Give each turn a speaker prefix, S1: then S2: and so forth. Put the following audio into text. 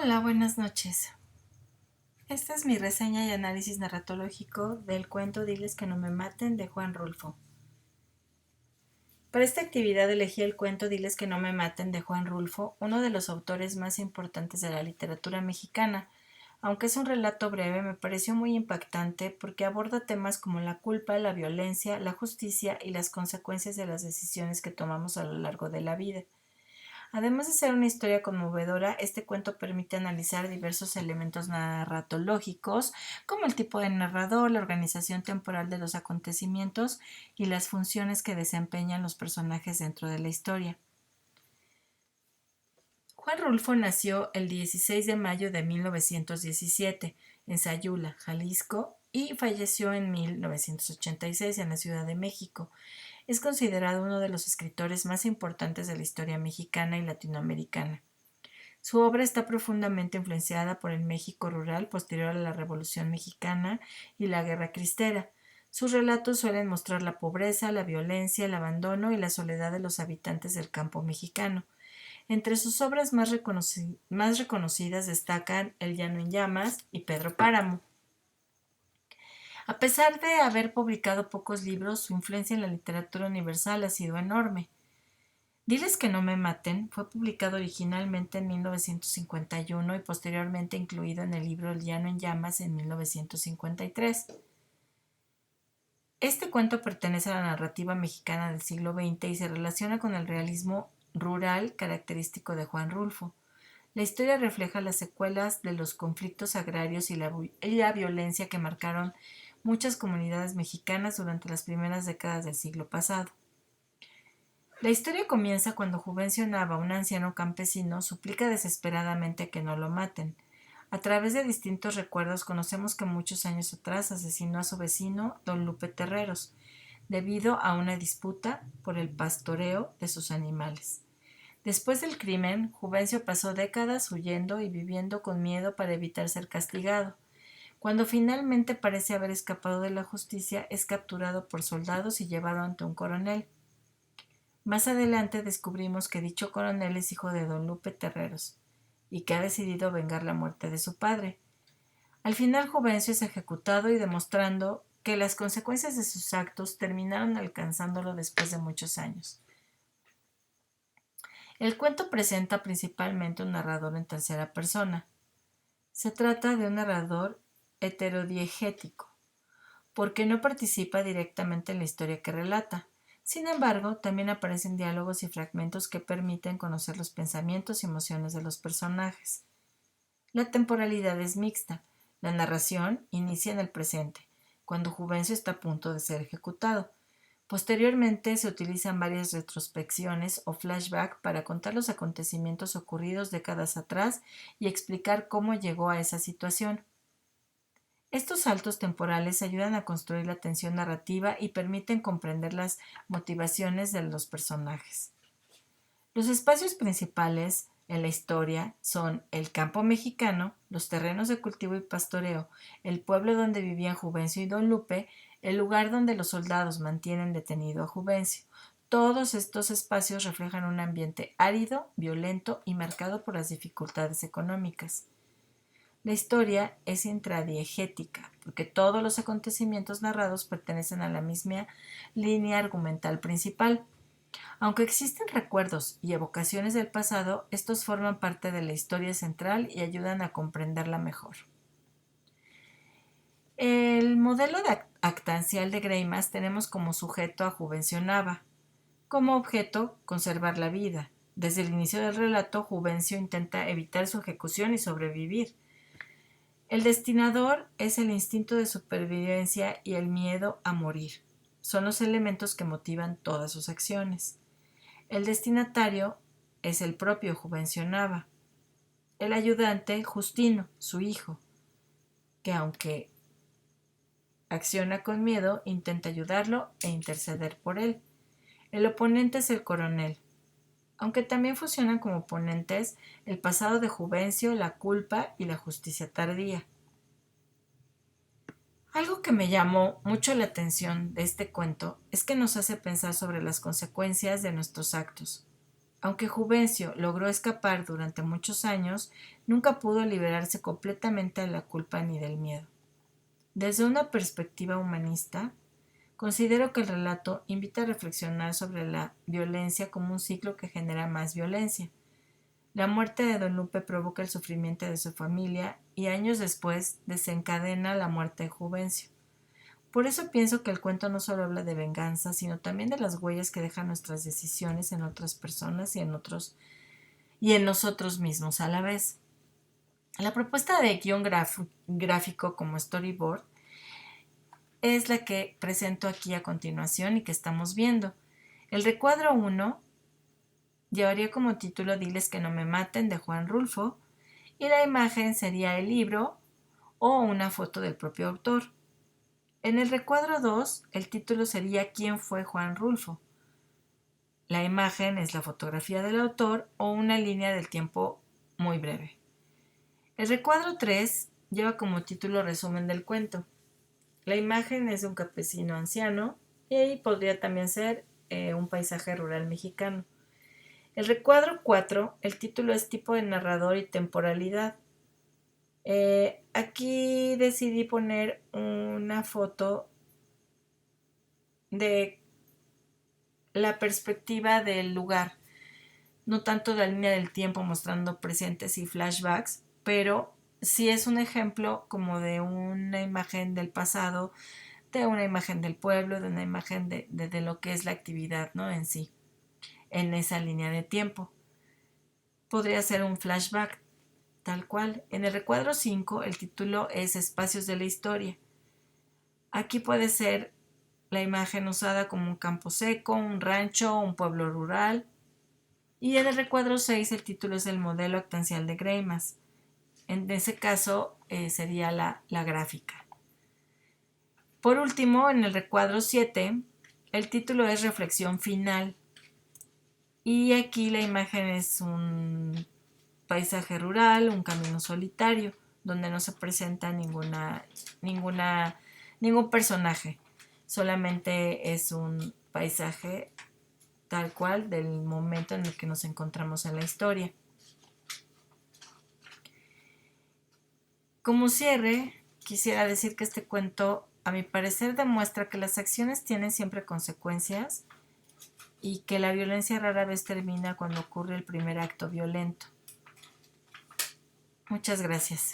S1: Hola, buenas noches. Esta es mi reseña y análisis narratológico del cuento Diles que no me maten de Juan Rulfo. Para esta actividad elegí el cuento Diles que no me maten de Juan Rulfo, uno de los autores más importantes de la literatura mexicana. Aunque es un relato breve, me pareció muy impactante porque aborda temas como la culpa, la violencia, la justicia y las consecuencias de las decisiones que tomamos a lo largo de la vida. Además de ser una historia conmovedora, este cuento permite analizar diversos elementos narratológicos, como el tipo de narrador, la organización temporal de los acontecimientos y las funciones que desempeñan los personajes dentro de la historia. Juan Rulfo nació el 16 de mayo de 1917 en Sayula, Jalisco, y falleció en 1986 en la Ciudad de México. Es considerado uno de los escritores más importantes de la historia mexicana y latinoamericana. Su obra está profundamente influenciada por el México rural posterior a la Revolución Mexicana y la Guerra Cristera. Sus relatos suelen mostrar la pobreza, la violencia, el abandono y la soledad de los habitantes del campo mexicano. Entre sus obras más reconocidas destacan El Llano en Llamas y Pedro Páramo. A pesar de haber publicado pocos libros, su influencia en la literatura universal ha sido enorme. Diles que no me maten fue publicado originalmente en 1951 y posteriormente incluido en el libro El Llano en Llamas en 1953. Este cuento pertenece a la narrativa mexicana del siglo XX y se relaciona con el realismo rural característico de Juan Rulfo. La historia refleja las secuelas de los conflictos agrarios y la violencia que marcaron muchas comunidades mexicanas durante las primeras décadas del siglo pasado. La historia comienza cuando Juvencio Nava, un anciano campesino, suplica desesperadamente que no lo maten. A través de distintos recuerdos conocemos que muchos años atrás asesinó a su vecino, don Lupe Terreros, debido a una disputa por el pastoreo de sus animales. Después del crimen, Juvencio pasó décadas huyendo y viviendo con miedo para evitar ser castigado. Cuando finalmente parece haber escapado de la justicia, es capturado por soldados y llevado ante un coronel. Más adelante descubrimos que dicho coronel es hijo de don Lupe Terreros y que ha decidido vengar la muerte de su padre. Al final Juvencio es ejecutado y demostrando que las consecuencias de sus actos terminaron alcanzándolo después de muchos años. El cuento presenta principalmente un narrador en tercera persona. Se trata de un narrador heterodiegético, porque no participa directamente en la historia que relata. Sin embargo, también aparecen diálogos y fragmentos que permiten conocer los pensamientos y emociones de los personajes. La temporalidad es mixta. La narración inicia en el presente, cuando Juvencio está a punto de ser ejecutado. Posteriormente se utilizan varias retrospecciones o flashback para contar los acontecimientos ocurridos décadas atrás y explicar cómo llegó a esa situación. Estos saltos temporales ayudan a construir la tensión narrativa y permiten comprender las motivaciones de los personajes. Los espacios principales en la historia son el campo mexicano, los terrenos de cultivo y pastoreo, el pueblo donde vivían Juvencio y don Lupe, el lugar donde los soldados mantienen detenido a Juvencio. Todos estos espacios reflejan un ambiente árido, violento y marcado por las dificultades económicas. La historia es intradiegética, porque todos los acontecimientos narrados pertenecen a la misma línea argumental principal. Aunque existen recuerdos y evocaciones del pasado, estos forman parte de la historia central y ayudan a comprenderla mejor. El modelo actancial de Greimas tenemos como sujeto a Juvencio Nava, como objeto conservar la vida. Desde el inicio del relato, Juvencio intenta evitar su ejecución y sobrevivir. El destinador es el instinto de supervivencia y el miedo a morir. Son los elementos que motivan todas sus acciones. El destinatario es el propio Juvencio Nava. El ayudante, Justino, su hijo, que aunque acciona con miedo, intenta ayudarlo e interceder por él. El oponente es el coronel. Aunque también funcionan como oponentes el pasado de Juvencio, la culpa y la justicia tardía. Algo que me llamó mucho la atención de este cuento es que nos hace pensar sobre las consecuencias de nuestros actos. Aunque Juvencio logró escapar durante muchos años, nunca pudo liberarse completamente de la culpa ni del miedo. Desde una perspectiva humanista, considero que el relato invita a reflexionar sobre la violencia como un ciclo que genera más violencia. La muerte de Don Lupe provoca el sufrimiento de su familia y años después desencadena la muerte de Juvencio. Por eso pienso que el cuento no solo habla de venganza, sino también de las huellas que dejan nuestras decisiones en otras personas y en nosotros mismos a la vez. La propuesta de guión gráfico como storyboard es la que presento aquí a continuación y que estamos viendo. El recuadro 1 llevaría como título Diles que no me maten, de Juan Rulfo, y la imagen sería el libro o una foto del propio autor. En el recuadro 2, el título sería ¿Quién fue Juan Rulfo? La imagen es la fotografía del autor o una línea del tiempo muy breve. El recuadro 3 lleva como título Resumen del cuento. La imagen es de un campesino anciano y ahí podría también ser un paisaje rural mexicano. El recuadro 4, el título es Tipo de narrador y temporalidad. Aquí decidí poner una foto de la perspectiva del lugar, no tanto de la línea del tiempo mostrando presentes y flashbacks, pero sí es un ejemplo como de una imagen del pasado, de una imagen del pueblo, de una imagen de lo que es la actividad, ¿no? En sí, en esa línea de tiempo. Podría ser un flashback, tal cual. En el recuadro 5, el título es Espacios de la historia. Aquí puede ser la imagen usada como un campo seco, un rancho, un pueblo rural. Y en el recuadro 6 el título es el modelo actancial de Greimas. En ese caso sería la gráfica. Por último, en el recuadro 7, el título es Reflexión final. Y aquí la imagen es un paisaje rural, un camino solitario, donde no se presenta ningún personaje. Solamente es un paisaje tal cual del momento en el que nos encontramos en la historia. Como cierre, quisiera decir que este cuento, a mi parecer, demuestra que las acciones tienen siempre consecuencias y que la violencia rara vez termina cuando ocurre el primer acto violento. Muchas gracias.